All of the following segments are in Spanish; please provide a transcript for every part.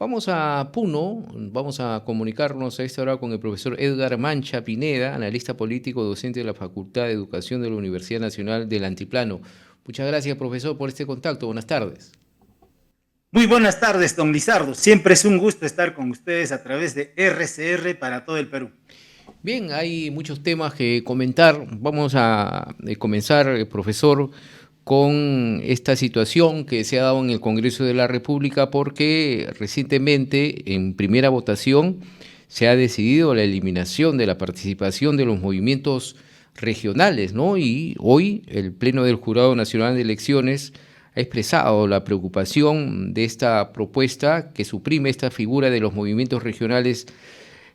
Vamos a Puno, vamos a comunicarnos a esta hora con el profesor Edgar Mancha Pineda, analista político, docente de la Facultad de Educación de la Universidad Nacional del Altiplano. Muchas gracias, profesor, por este contacto. Buenas tardes. Muy buenas tardes, don Lizardo. Siempre es un gusto estar con ustedes a través de RCR para todo el Perú. Bien, hay muchos temas que comentar. Vamos a comenzar, profesor, con esta situación que se ha dado en el Congreso de la República porque recientemente en primera votación se ha decidido la eliminación de la participación de los movimientos regionales, ¿no? Y hoy el Pleno del Jurado Nacional de Elecciones ha expresado la preocupación de esta propuesta que suprime esta figura de los movimientos regionales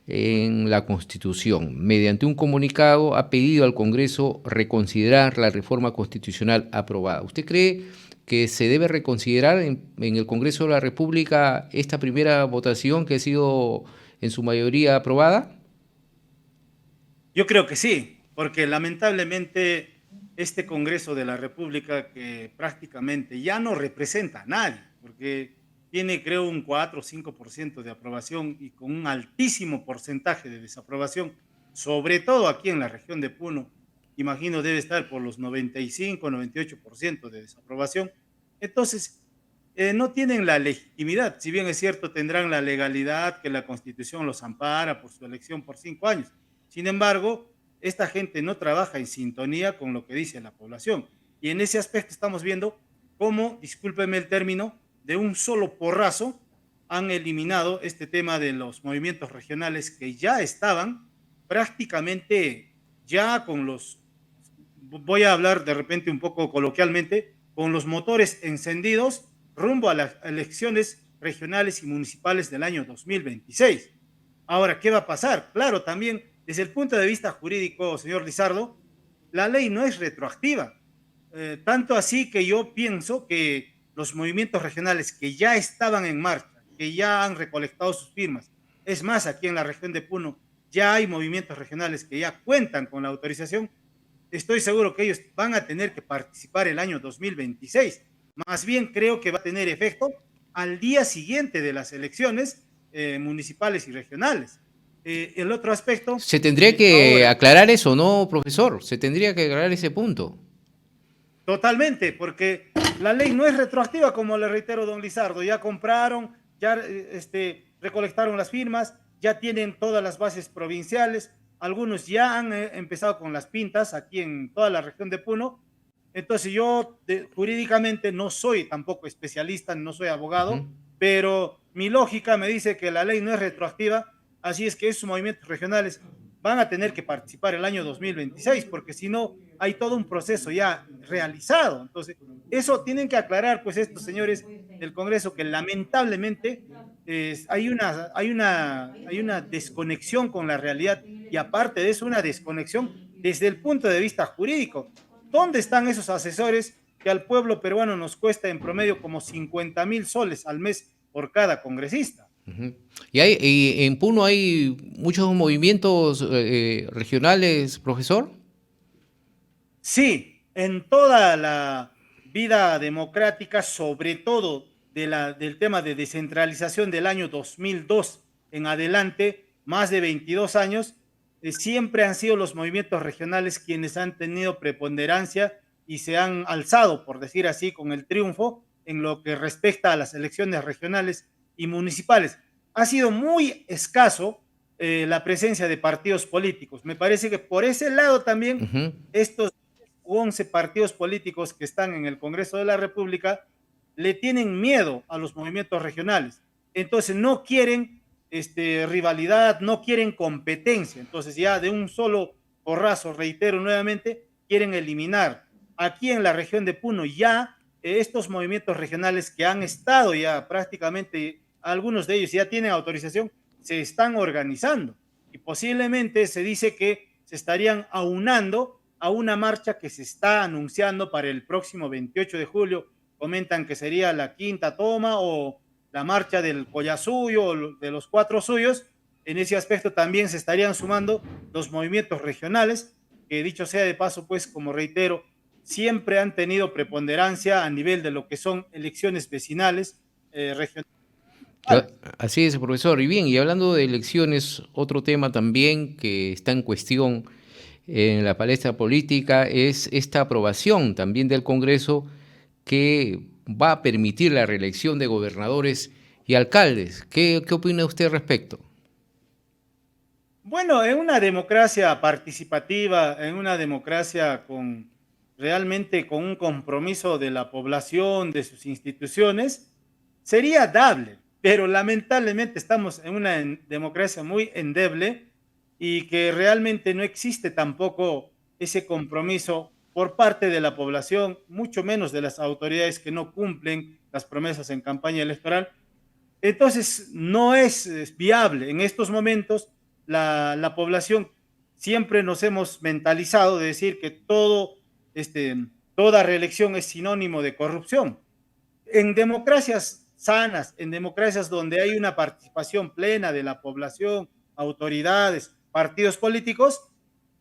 en la Constitución. Mediante un comunicado ha pedido al Congreso reconsiderar la reforma constitucional aprobada. ¿Usted cree que se debe reconsiderar en el Congreso de la República esta primera votación que ha sido en su mayoría aprobada? Yo creo que sí, porque lamentablemente este Congreso de la República que prácticamente ya no representa a nadie, porque tiene creo un 4 o 5% de aprobación y con un altísimo porcentaje de desaprobación, sobre todo aquí en la región de Puno, imagino debe estar por los 95, 98% de desaprobación. Entonces, no tienen la legitimidad, si bien es cierto, tendrán la legalidad que la Constitución los ampara por su elección por 5 años. Sin embargo, esta gente no trabaja en sintonía con lo que dice la población. Y en ese aspecto estamos viendo cómo, discúlpeme el término, de un solo porrazo han eliminado este tema de los movimientos regionales que ya estaban prácticamente ya con los, voy a hablar de repente un poco coloquialmente, con los motores encendidos rumbo a las elecciones regionales y municipales del año 2026. Ahora, ¿qué va a pasar? Claro, también desde el punto de vista jurídico, señor Lizardo, la ley no es retroactiva. Tanto así que yo pienso que los movimientos regionales que ya estaban en marcha, que ya han recolectado sus firmas, es más, aquí en la región de Puno ya hay movimientos regionales que ya cuentan con la autorización, estoy seguro que ellos van a tener que participar el año 2026. Más bien creo que va a tener efecto al día siguiente de las elecciones municipales y regionales. El otro aspecto, Se tendría que ahora, aclarar eso, ¿no, profesor? Se tendría que aclarar ese punto. totalmente, porque la ley no es retroactiva, como le reitero, don Lizardo. Ya compraron, ya recolectaron las firmas, ya tienen todas las bases provinciales. Algunos ya han empezado con las pintas aquí en toda la región de Puno. Entonces yo jurídicamente no soy tampoco especialista, no soy Uh -huh. abogado, pero mi lógica me dice que la ley no es retroactiva, así es que esos movimientos regionales van a tener que participar el año 2026, porque si no, hay todo un proceso ya realizado. Entonces, eso tienen que aclarar, pues, estos señores del Congreso, que lamentablemente hay una desconexión con la realidad y aparte de eso, una desconexión desde el punto de vista jurídico. ¿Dónde están esos asesores que al pueblo peruano nos cuesta en promedio como 50,000 soles al mes por cada congresista? Uh -huh. Y en Puno hay muchos movimientos regionales, profesor. Sí, en toda la vida democrática, sobre todo del tema de descentralización del año 2002 en adelante, más de 22 años, siempre han sido los movimientos regionales quienes han tenido preponderancia y se han alzado, por decir así, con el triunfo en lo que respecta a las elecciones regionales y municipales. Ha sido muy escaso la presencia de partidos políticos. Me parece que por ese lado Uh también -huh. estos 11 partidos políticos que están en el Congreso de la República le tienen miedo a los movimientos regionales. Entonces no quieren rivalidad, no quieren competencia. Entonces ya de un solo porrazo, reitero nuevamente, quieren eliminar. Aquí en la región de Puno ya estos movimientos regionales que han estado ya prácticamente, algunos de ellos ya tienen autorización, se están organizando y posiblemente se dice que se estarían aunando a una marcha que se está anunciando para el próximo 28 de julio. Comentan que sería la quinta toma o la marcha del Collasuyo o de los Cuatro Suyos. En ese aspecto también se estarían sumando los movimientos regionales, que dicho sea de paso, pues como reitero, siempre han tenido preponderancia a nivel de lo que son elecciones vecinales regionales. Así es, profesor. Y bien, y hablando de elecciones, otro tema también que está en cuestión en la palestra política es esta aprobación también del Congreso que va a permitir la reelección de gobernadores y alcaldes. ¿Qué opina usted al respecto? Bueno, en una democracia participativa, en una democracia con realmente con un compromiso de la población, de sus instituciones, sería dable, pero lamentablemente estamos en una democracia muy endeble y que realmente no existe tampoco ese compromiso por parte de la población, mucho menos de las autoridades que no cumplen las promesas en campaña electoral. Entonces, no es viable. En estos momentos, la población siempre nos hemos mentalizado de decir que toda reelección es sinónimo de corrupción. En democracias sanas, en democracias donde hay una participación plena de la población, autoridades, partidos políticos,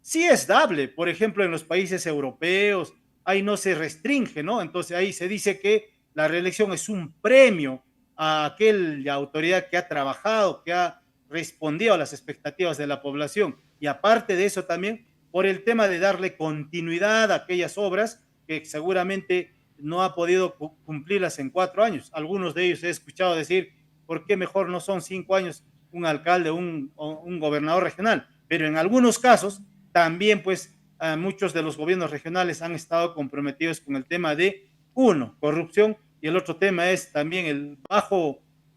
sí es dable. Por ejemplo, en los países europeos, ahí no se restringe, ¿no? Entonces ahí se dice que la reelección es un premio a aquella autoridad que ha trabajado, que ha respondido a las expectativas de la población. Y aparte de eso también, por el tema de darle continuidad a aquellas obras que seguramente no ha podido cumplirlas en 4 años. Algunos de ellos he escuchado decir, ¿por qué mejor no son 5 años un alcalde o un gobernador regional? Pero en algunos casos también pues muchos de los gobiernos regionales han estado comprometidos con el tema de, uno, corrupción, y el otro tema es también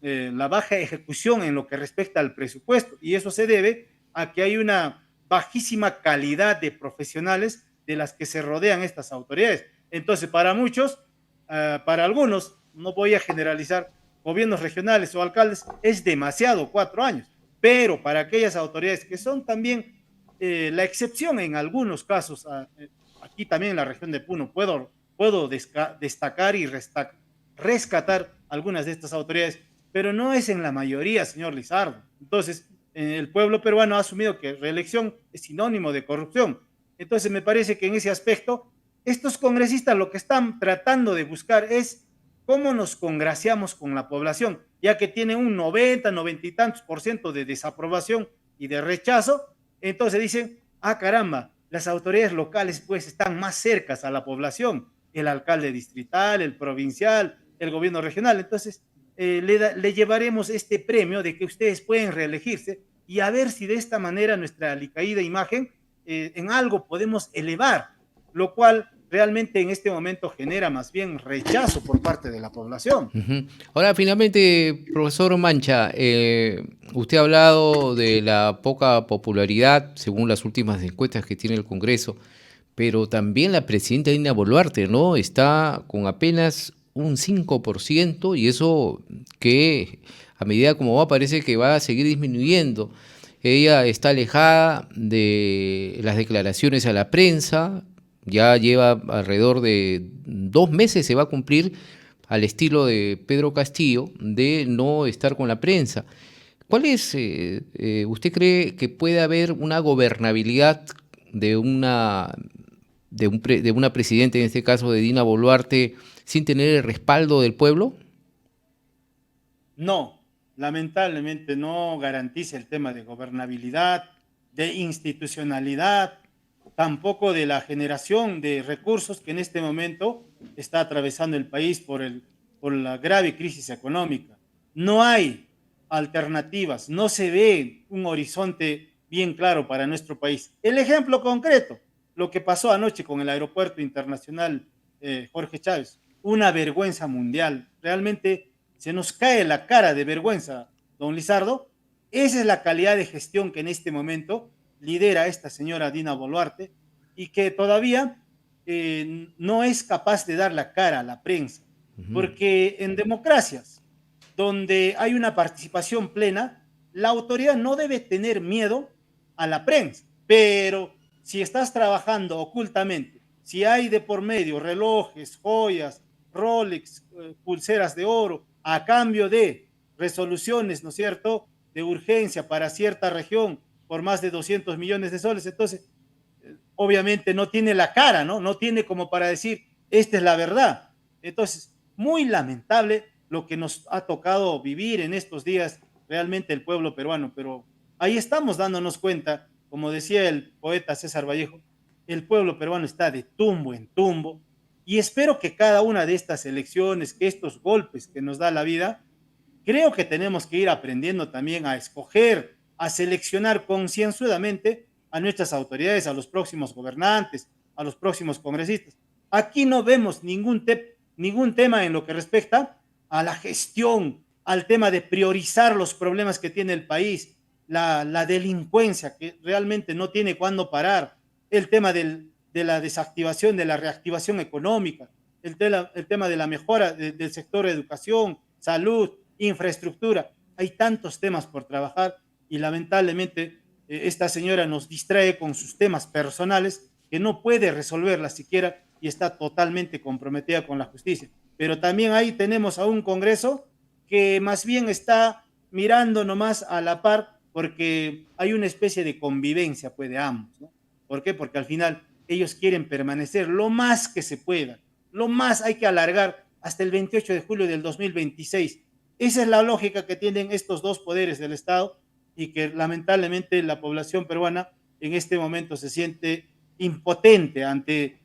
la baja ejecución en lo que respecta al presupuesto, y eso se debe a que hay una bajísima calidad de profesionales de las que se rodean estas autoridades. Entonces, para muchos, para algunos, no voy a generalizar, gobiernos regionales o alcaldes, es demasiado 4 años, pero para aquellas autoridades que son también la excepción en algunos casos, aquí también en la región de Puno, puedo destacar y rescatar algunas de estas autoridades, pero no es en la mayoría, señor Lizardo. Entonces, el pueblo peruano ha asumido que reelección es sinónimo de corrupción. Entonces, me parece que en ese aspecto, estos congresistas lo que están tratando de buscar es cómo nos congraciamos con la población, ya que tienen un 90, 90 y tantos por ciento de desaprobación y de rechazo. Entonces dicen, ah, caramba, las autoridades locales pues están más cercas a la población, el alcalde distrital, el provincial, el gobierno regional. Entonces, le llevaremos este premio de que ustedes pueden reelegirse y a ver si de esta manera nuestra alicaída imagen en algo podemos elevar, lo cual realmente en este momento genera más bien rechazo por parte de la población. Ujú. Ahora, finalmente, profesor Mancha, usted ha hablado de la poca popularidad según las últimas encuestas que tiene el Congreso, pero también la presidenta Dina Boluarte, ¿no? Está con apenas un 5% y eso que a medida como va parece que va a seguir disminuyendo. Ella está alejada de las declaraciones a la prensa, ya lleva alrededor de 2 meses, se va a cumplir al estilo de Pedro Castillo, de no estar con la prensa. ¿Cuál es, usted cree que puede haber una gobernabilidad de de una presidenta, en este caso de Dina Boluarte, sin tener el respaldo del pueblo? No, lamentablemente no garantiza el tema de gobernabilidad, de institucionalidad, tampoco de la generación de recursos que en este momento está atravesando el país por la grave crisis económica. No hay alternativas, no se ve un horizonte bien claro para nuestro país. El ejemplo concreto, lo que pasó anoche con el aeropuerto internacional Jorge Chávez, una vergüenza mundial. Realmente se nos cae la cara de vergüenza, don Lizardo. Esa es la calidad de gestión que en este momento lidera esta señora Dina Boluarte y que todavía no es capaz de dar la cara a la prensa. Ujú. Porque en democracias donde hay una participación plena, la autoridad no debe tener miedo a la prensa. Pero si estás trabajando ocultamente, si hay de por medio relojes, joyas, Rolex, pulseras de oro, a cambio de resoluciones, ¿no es cierto?, de urgencia para cierta región por más de 200 millones de soles, entonces, obviamente no tiene la cara, ¿no? No tiene como para decir, esta es la verdad. Entonces, muy lamentable lo que nos ha tocado vivir en estos días realmente el pueblo peruano, pero ahí estamos dándonos cuenta, como decía el poeta César Vallejo, el pueblo peruano está de tumbo en tumbo y espero que cada una de estas elecciones, que estos golpes que nos da la vida, creo que tenemos que ir aprendiendo también a escoger, a seleccionar concienzudamente a nuestras autoridades, a los próximos gobernantes, a los próximos congresistas. Aquí no vemos ningún tema en lo que respecta a la gestión, al tema de priorizar los problemas que tiene el país, la delincuencia que realmente no tiene cuándo parar, el tema de la desactivación, de la reactivación económica, el tema de la mejora del sector de educación, salud, infraestructura. Hay tantos temas por trabajar y lamentablemente esta señora nos distrae con sus temas personales que no puede resolverlas siquiera y está totalmente comprometida con la justicia. Pero también ahí tenemos a un Congreso que más bien está mirando nomás a la par porque hay una especie de convivencia pues, de ambos, ¿no? ¿Por qué? Porque al final ellos quieren permanecer lo más que se pueda, lo más hay que alargar hasta el 28 de julio del 2026. Esa es la lógica que tienen estos dos poderes del Estado y que lamentablemente la población peruana en este momento se siente impotente ante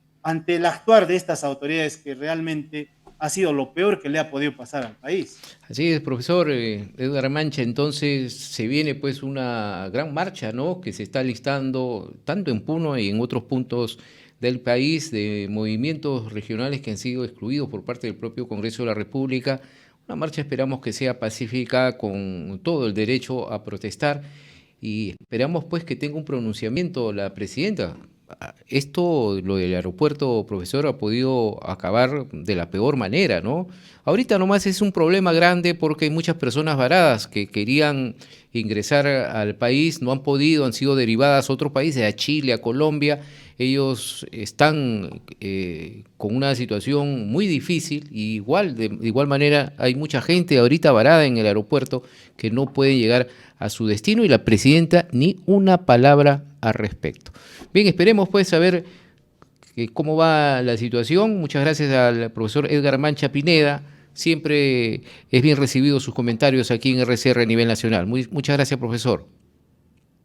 el actuar de estas autoridades que realmente ha sido lo peor que le ha podido pasar al país. Así es, profesor Edgar Mancha, entonces se viene pues una gran marcha, ¿no?, que se está listando tanto en Puno y en otros puntos del país, de movimientos regionales que han sido excluidos por parte del propio Congreso de la República. Una marcha esperamos que sea pacífica, con todo el derecho a protestar, y esperamos pues que tenga un pronunciamiento la presidenta. Esto, lo del aeropuerto, profesor, ha podido acabar de la peor manera, ¿no? Ahorita nomás es un problema grande porque hay muchas personas varadas que querían ingresar al país, no han podido, han sido derivadas a otros países, a Chile, a Colombia. Ellos están con una situación muy difícil y de igual manera hay mucha gente ahorita varada en el aeropuerto que no puede llegar a su destino y la presidenta ni una palabra al respecto. Bien, esperemos pues saber cómo va la situación. Muchas gracias al profesor Edgar Mancha Pineda. Siempre es bien recibido sus comentarios aquí en RCR a nivel nacional. Muchas gracias, profesor.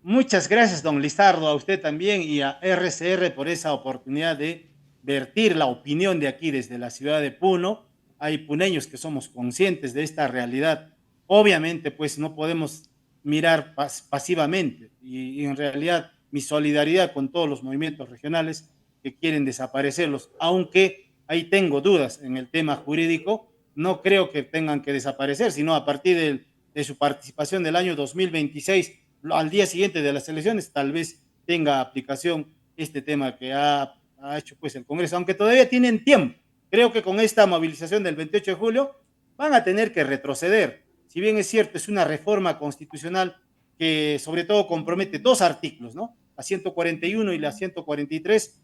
Muchas gracias, don Lizardo, a usted también y a RCR por esa oportunidad de vertir la opinión de aquí desde la ciudad de Puno. Hay puneños que somos conscientes de esta realidad. Obviamente, pues no podemos mirar pasivamente y en realidad mi solidaridad con todos los movimientos regionales que quieren desaparecerlos, aunque ahí tengo dudas en el tema jurídico, no creo que tengan que desaparecer, sino a partir de su participación del año 2026, al día siguiente de las elecciones, tal vez tenga aplicación este tema que ha hecho pues el Congreso, aunque todavía tienen tiempo. Creo que con esta movilización del 28 de julio van a tener que retroceder. Si bien es cierto, es una reforma constitucional que sobre todo compromete dos artículos, ¿no? La 141 y la 143,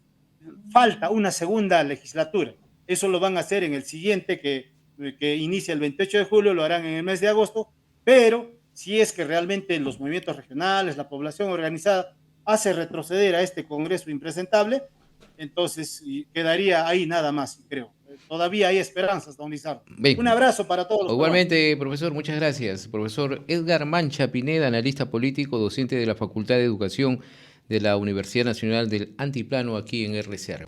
falta una segunda legislatura. Eso lo van a hacer en el siguiente que inicia el 28 de julio, lo harán en el mes de agosto, pero si es que realmente los movimientos regionales, la población organizada, hace retroceder a este Congreso impresentable, entonces quedaría ahí nada más, creo. Todavía hay esperanzas, don Lizardo. Un abrazo para todos los Igualmente, peruanos. Profesor, muchas gracias. Profesor Edgar Mancha Pineda, analista político, docente de la Facultad de Educación de la Universidad Nacional del Altiplano, aquí en RCR.